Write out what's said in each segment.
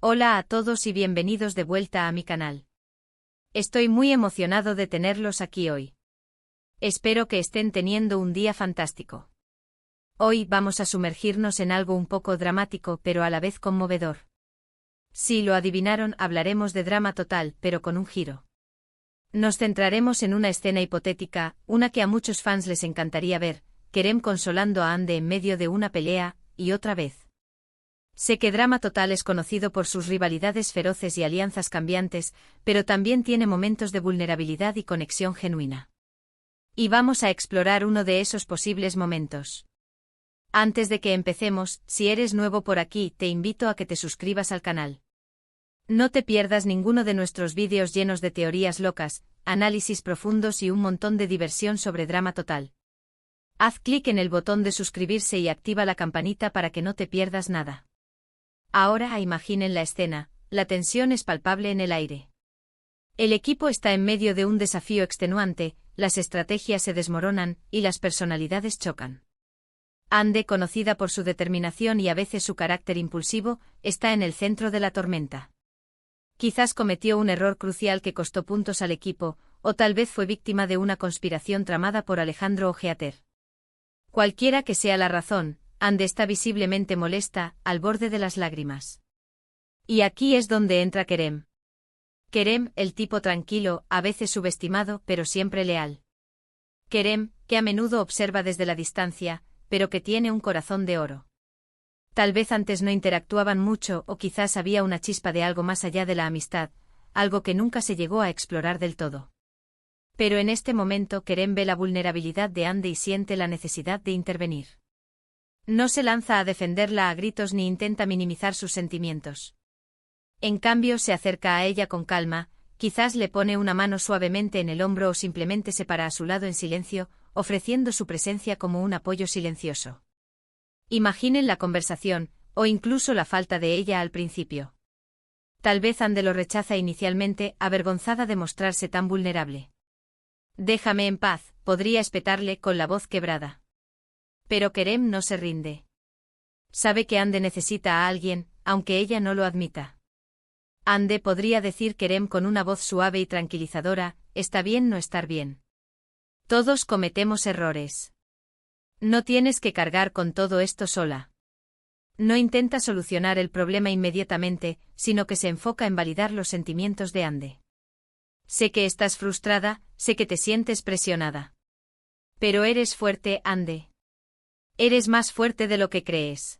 Hola a todos y bienvenidos de vuelta a mi canal. Estoy muy emocionado de tenerlos aquí hoy. Espero que estén teniendo un día fantástico. Hoy vamos a sumergirnos en algo un poco dramático pero a la vez conmovedor. Si lo adivinaron, hablaremos de drama total, pero con un giro. Nos centraremos en una escena hipotética, una que a muchos fans les encantaría ver, Kerem consolando a Hande en medio de una pelea, y otra vez. Sé que Drama Total es conocido por sus rivalidades feroces y alianzas cambiantes, pero también tiene momentos de vulnerabilidad y conexión genuina. Y vamos a explorar uno de esos posibles momentos. Antes de que empecemos, si eres nuevo por aquí, te invito a que te suscribas al canal. No te pierdas ninguno de nuestros vídeos llenos de teorías locas, análisis profundos y un montón de diversión sobre Drama Total. Haz clic en el botón de suscribirse y activa la campanita para que no te pierdas nada. Ahora imaginen la escena, la tensión es palpable en el aire. El equipo está en medio de un desafío extenuante, las estrategias se desmoronan y las personalidades chocan. Hande, conocida por su determinación y a veces su carácter impulsivo, está en el centro de la tormenta. Quizás cometió un error crucial que costó puntos al equipo, o tal vez fue víctima de una conspiración tramada por Alejandro o Heather. Cualquiera que sea la razón, Hande está visiblemente molesta, al borde de las lágrimas. Y aquí es donde entra Kerem. Kerem, el tipo tranquilo, a veces subestimado, pero siempre leal. Kerem, que a menudo observa desde la distancia, pero que tiene un corazón de oro. Tal vez antes no interactuaban mucho o quizás había una chispa de algo más allá de la amistad, algo que nunca se llegó a explorar del todo. Pero en este momento Kerem ve la vulnerabilidad de Hande y siente la necesidad de intervenir. No se lanza a defenderla a gritos ni intenta minimizar sus sentimientos. En cambio se acerca a ella con calma, quizás le pone una mano suavemente en el hombro o simplemente se para a su lado en silencio, ofreciendo su presencia como un apoyo silencioso. Imaginen la conversación, o incluso la falta de ella al principio. Tal vez Hande lo rechaza inicialmente, avergonzada de mostrarse tan vulnerable. «Déjame en paz», podría espetarle con la voz quebrada. Pero Kerem no se rinde. Sabe que Hande necesita a alguien, aunque ella no lo admita. Hande, podría decir Kerem con una voz suave y tranquilizadora, está bien no estar bien. Todos cometemos errores. No tienes que cargar con todo esto sola. No intenta solucionar el problema inmediatamente, sino que se enfoca en validar los sentimientos de Hande. Sé que estás frustrada, sé que te sientes presionada. Pero eres fuerte, Hande. Eres más fuerte de lo que crees.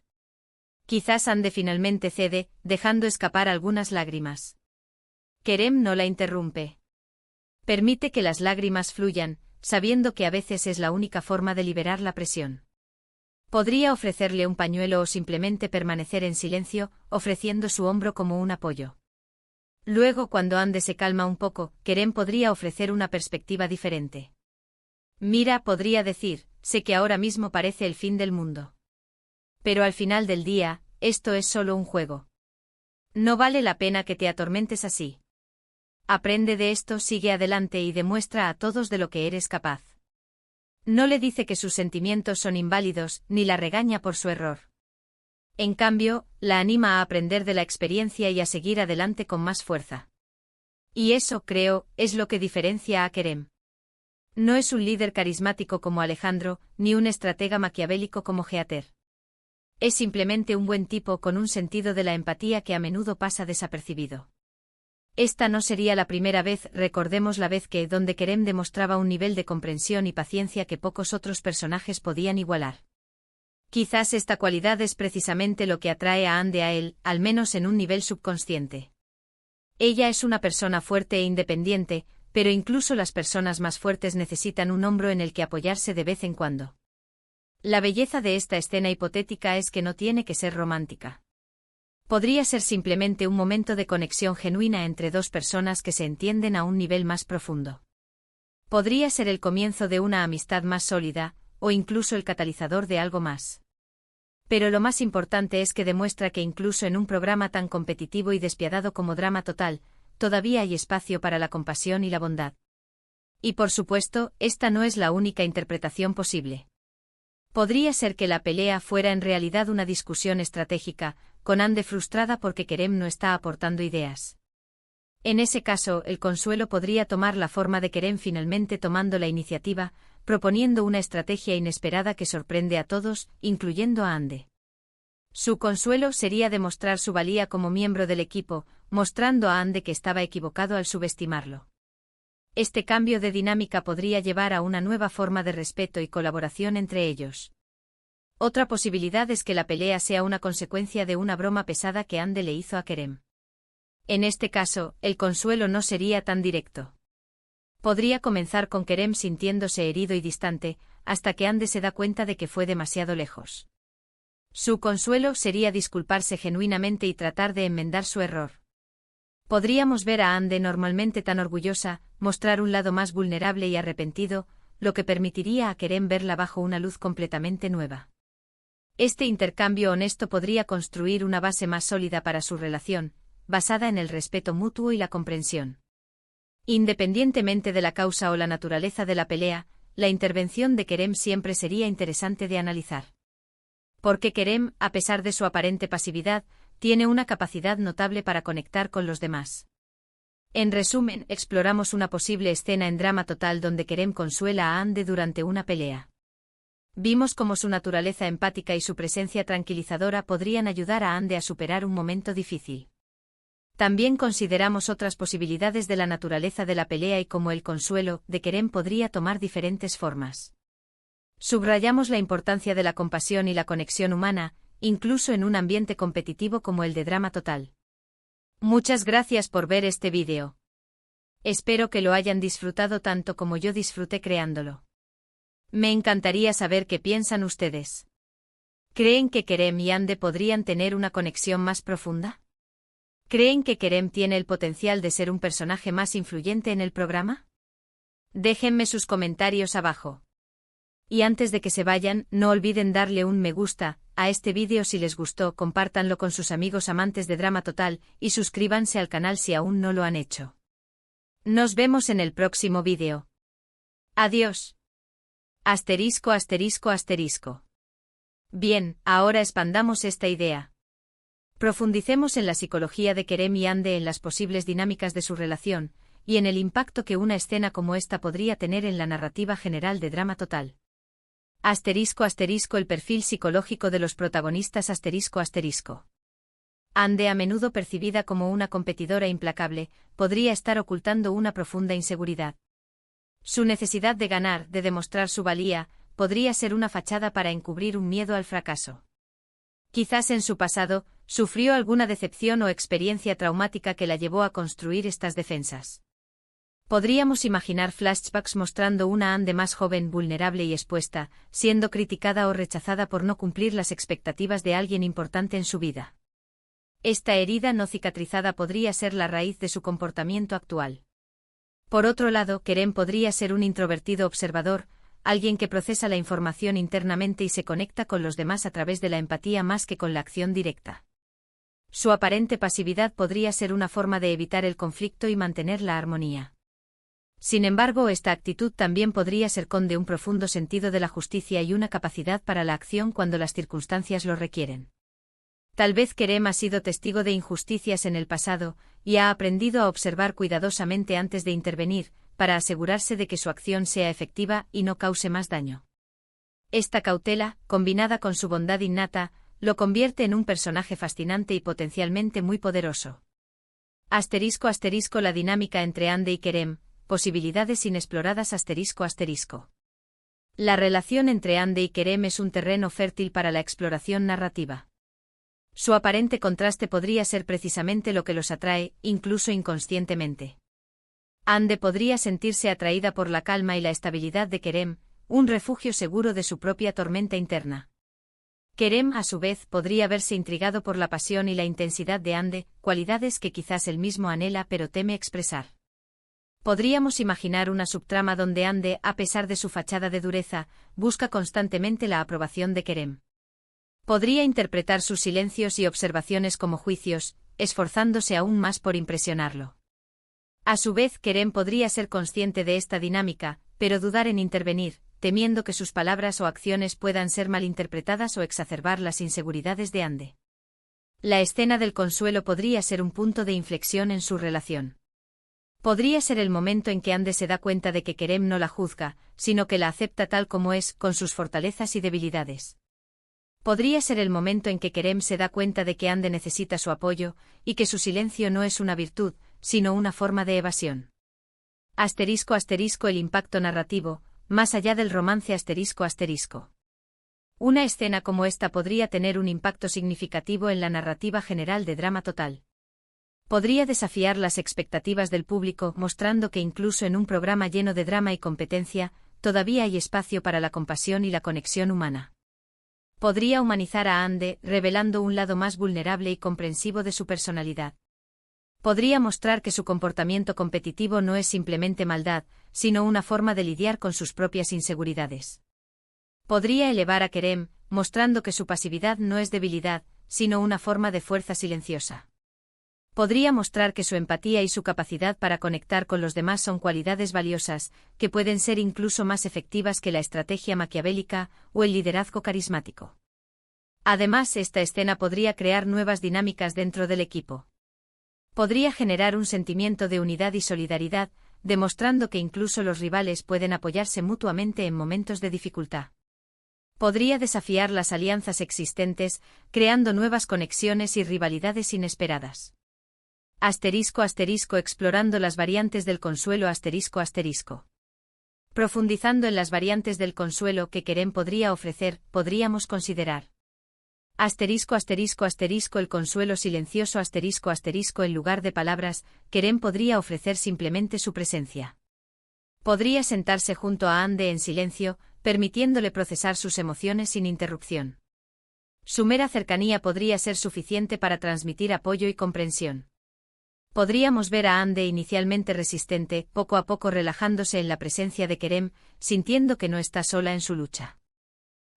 Quizás Hande finalmente cede, dejando escapar algunas lágrimas. Kerem no la interrumpe. Permite que las lágrimas fluyan, sabiendo que a veces es la única forma de liberar la presión. Podría ofrecerle un pañuelo o simplemente permanecer en silencio, ofreciendo su hombro como un apoyo. Luego, cuando Hande se calma un poco, Kerem podría ofrecer una perspectiva diferente. Mira, podría decir, sé que ahora mismo parece el fin del mundo. Pero al final del día, esto es solo un juego. No vale la pena que te atormentes así. Aprende de esto, sigue adelante y demuestra a todos de lo que eres capaz. No le dice que sus sentimientos son inválidos, ni la regaña por su error. En cambio, la anima a aprender de la experiencia y a seguir adelante con más fuerza. Y eso, creo, es lo que diferencia a Kerem. No es un líder carismático como Alejandro, ni un estratega maquiavélico como Heather. Es simplemente un buen tipo con un sentido de la empatía que a menudo pasa desapercibido. Esta no sería la primera vez, recordemos la vez donde Kerem demostraba un nivel de comprensión y paciencia que pocos otros personajes podían igualar. Quizás esta cualidad es precisamente lo que atrae a Hande a él, al menos en un nivel subconsciente. Ella es una persona fuerte e independiente, pero incluso las personas más fuertes necesitan un hombro en el que apoyarse de vez en cuando. La belleza de esta escena hipotética es que no tiene que ser romántica. Podría ser simplemente un momento de conexión genuina entre dos personas que se entienden a un nivel más profundo. Podría ser el comienzo de una amistad más sólida, o incluso el catalizador de algo más. Pero lo más importante es que demuestra que incluso en un programa tan competitivo y despiadado como Drama Total, todavía hay espacio para la compasión y la bondad. Y por supuesto, esta no es la única interpretación posible. Podría ser que la pelea fuera en realidad una discusión estratégica, con Ande frustrada porque Kerem no está aportando ideas. En ese caso, el consuelo podría tomar la forma de Kerem finalmente tomando la iniciativa, proponiendo una estrategia inesperada que sorprende a todos, incluyendo a Ande. Su consuelo sería demostrar su valía como miembro del equipo, mostrando a Ande que estaba equivocado al subestimarlo. Este cambio de dinámica podría llevar a una nueva forma de respeto y colaboración entre ellos. Otra posibilidad es que la pelea sea una consecuencia de una broma pesada que Ande le hizo a Kerem. En este caso, el consuelo no sería tan directo. Podría comenzar con Kerem sintiéndose herido y distante, hasta que Ande se da cuenta de que fue demasiado lejos. Su consuelo sería disculparse genuinamente y tratar de enmendar su error. Podríamos ver a Ande normalmente tan orgullosa, mostrar un lado más vulnerable y arrepentido, lo que permitiría a Kerem verla bajo una luz completamente nueva. Este intercambio honesto podría construir una base más sólida para su relación, basada en el respeto mutuo y la comprensión. Independientemente de la causa o la naturaleza de la pelea, la intervención de Kerem siempre sería interesante de analizar. Porque Kerem, a pesar de su aparente pasividad, tiene una capacidad notable para conectar con los demás. En resumen, exploramos una posible escena en Drama Total donde Kerem consuela a Ande durante una pelea. Vimos cómo su naturaleza empática y su presencia tranquilizadora podrían ayudar a Ande a superar un momento difícil. También consideramos otras posibilidades de la naturaleza de la pelea y cómo el consuelo de Kerem podría tomar diferentes formas. Subrayamos la importancia de la compasión y la conexión humana, incluso en un ambiente competitivo como el de Drama Total. Muchas gracias por ver este vídeo. Espero que lo hayan disfrutado tanto como yo disfruté creándolo. Me encantaría saber qué piensan ustedes. ¿Creen que Kerem y Ande podrían tener una conexión más profunda? ¿Creen que Kerem tiene el potencial de ser un personaje más influyente en el programa? Déjenme sus comentarios abajo. Y antes de que se vayan, no olviden darle un me gusta a este vídeo si les gustó, compártanlo con sus amigos amantes de Drama Total y suscríbanse al canal si aún no lo han hecho. Nos vemos en el próximo vídeo. Adiós. Asterisco asterisco asterisco. Bien, ahora expandamos esta idea. Profundicemos en la psicología de Kerem y Ande, en las posibles dinámicas de su relación, y en el impacto que una escena como esta podría tener en la narrativa general de Drama Total. Asterisco asterisco el perfil psicológico de los protagonistas asterisco asterisco. Ande, a menudo percibida como una competidora implacable, podría estar ocultando una profunda inseguridad. Su necesidad de ganar, de demostrar su valía, podría ser una fachada para encubrir un miedo al fracaso. Quizás en su pasado, sufrió alguna decepción o experiencia traumática que la llevó a construir estas defensas. Podríamos imaginar flashbacks mostrando una Ande más joven, vulnerable y expuesta, siendo criticada o rechazada por no cumplir las expectativas de alguien importante en su vida. Esta herida no cicatrizada podría ser la raíz de su comportamiento actual. Por otro lado, Kerem podría ser un introvertido observador, alguien que procesa la información internamente y se conecta con los demás a través de la empatía más que con la acción directa. Su aparente pasividad podría ser una forma de evitar el conflicto y mantener la armonía. Sin embargo, esta actitud también podría ser de un profundo sentido de la justicia y una capacidad para la acción cuando las circunstancias lo requieren. Tal vez Kerem ha sido testigo de injusticias en el pasado, y ha aprendido a observar cuidadosamente antes de intervenir, para asegurarse de que su acción sea efectiva y no cause más daño. Esta cautela, combinada con su bondad innata, lo convierte en un personaje fascinante y potencialmente muy poderoso. Asterisco asterisco la dinámica entre Ande y Kerem, posibilidades inexploradas asterisco asterisco. La relación entre Ande y Kerem es un terreno fértil para la exploración narrativa. Su aparente contraste podría ser precisamente lo que los atrae, incluso inconscientemente. Ande podría sentirse atraída por la calma y la estabilidad de Kerem, un refugio seguro de su propia tormenta interna. Kerem, a su vez, podría verse intrigado por la pasión y la intensidad de Ande, cualidades que quizás él mismo anhela pero teme expresar. Podríamos imaginar una subtrama donde Ande, a pesar de su fachada de dureza, busca constantemente la aprobación de Kerem. Podría interpretar sus silencios y observaciones como juicios, esforzándose aún más por impresionarlo. A su vez, Kerem podría ser consciente de esta dinámica, pero dudar en intervenir, temiendo que sus palabras o acciones puedan ser malinterpretadas o exacerbar las inseguridades de Ande. La escena del consuelo podría ser un punto de inflexión en su relación. Podría ser el momento en que Ande se da cuenta de que Kerem no la juzga, sino que la acepta tal como es, con sus fortalezas y debilidades. Podría ser el momento en que Kerem se da cuenta de que Ande necesita su apoyo, y que su silencio no es una virtud, sino una forma de evasión. *** El impacto narrativo, más allá del romance ***. Una escena como esta podría tener un impacto significativo en la narrativa general de Drama Total. Podría desafiar las expectativas del público, mostrando que incluso en un programa lleno de drama y competencia, todavía hay espacio para la compasión y la conexión humana. Podría humanizar a Ande, revelando un lado más vulnerable y comprensivo de su personalidad. Podría mostrar que su comportamiento competitivo no es simplemente maldad, sino una forma de lidiar con sus propias inseguridades. Podría elevar a Kerem, mostrando que su pasividad no es debilidad, sino una forma de fuerza silenciosa. Podría mostrar que su empatía y su capacidad para conectar con los demás son cualidades valiosas, que pueden ser incluso más efectivas que la estrategia maquiavélica o el liderazgo carismático. Además, esta escena podría crear nuevas dinámicas dentro del equipo. Podría generar un sentimiento de unidad y solidaridad, demostrando que incluso los rivales pueden apoyarse mutuamente en momentos de dificultad. Podría desafiar las alianzas existentes, creando nuevas conexiones y rivalidades inesperadas. Explorando las variantes del consuelo Profundizando en las variantes del consuelo que Kerem podría ofrecer, podríamos considerar el consuelo silencioso en lugar de palabras, Kerem podría ofrecer simplemente su presencia. Podría sentarse junto a Ande en silencio, permitiéndole procesar sus emociones sin interrupción. Su mera cercanía podría ser suficiente para transmitir apoyo y comprensión. Podríamos ver a Ande inicialmente resistente, poco a poco relajándose en la presencia de Kerem, sintiendo que no está sola en su lucha.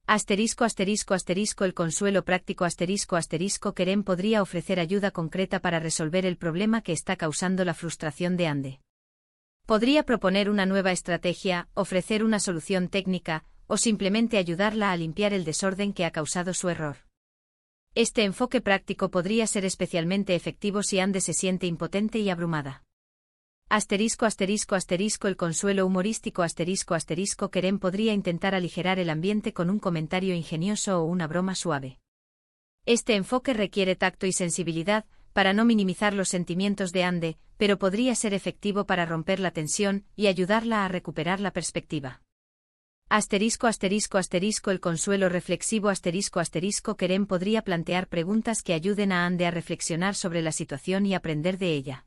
El consuelo práctico Kerem podría ofrecer ayuda concreta para resolver el problema que está causando la frustración de Ande. Podría proponer una nueva estrategia, ofrecer una solución técnica, o simplemente ayudarla a limpiar el desorden que ha causado su error. Este enfoque práctico podría ser especialmente efectivo si Ande se siente impotente y abrumada. El consuelo humorístico Kerem podría intentar aligerar el ambiente con un comentario ingenioso o una broma suave. Este enfoque requiere tacto y sensibilidad, para no minimizar los sentimientos de Ande, pero podría ser efectivo para romper la tensión y ayudarla a recuperar la perspectiva. El consuelo reflexivo Kerem podría plantear preguntas que ayuden a Ande a reflexionar sobre la situación y aprender de ella.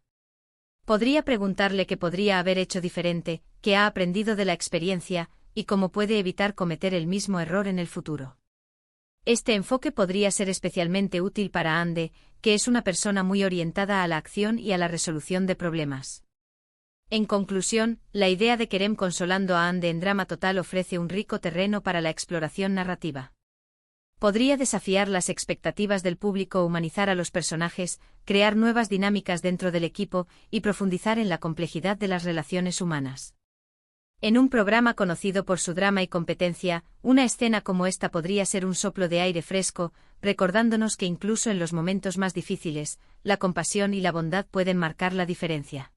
Podría preguntarle qué podría haber hecho diferente, qué ha aprendido de la experiencia, y cómo puede evitar cometer el mismo error en el futuro. Este enfoque podría ser especialmente útil para Ande, que es una persona muy orientada a la acción y a la resolución de problemas. En conclusión, la idea de Kerem consolando a Ande en Drama Total ofrece un rico terreno para la exploración narrativa. Podría desafiar las expectativas del público, humanizar a los personajes, crear nuevas dinámicas dentro del equipo y profundizar en la complejidad de las relaciones humanas. En un programa conocido por su drama y competencia, una escena como esta podría ser un soplo de aire fresco, recordándonos que incluso en los momentos más difíciles, la compasión y la bondad pueden marcar la diferencia.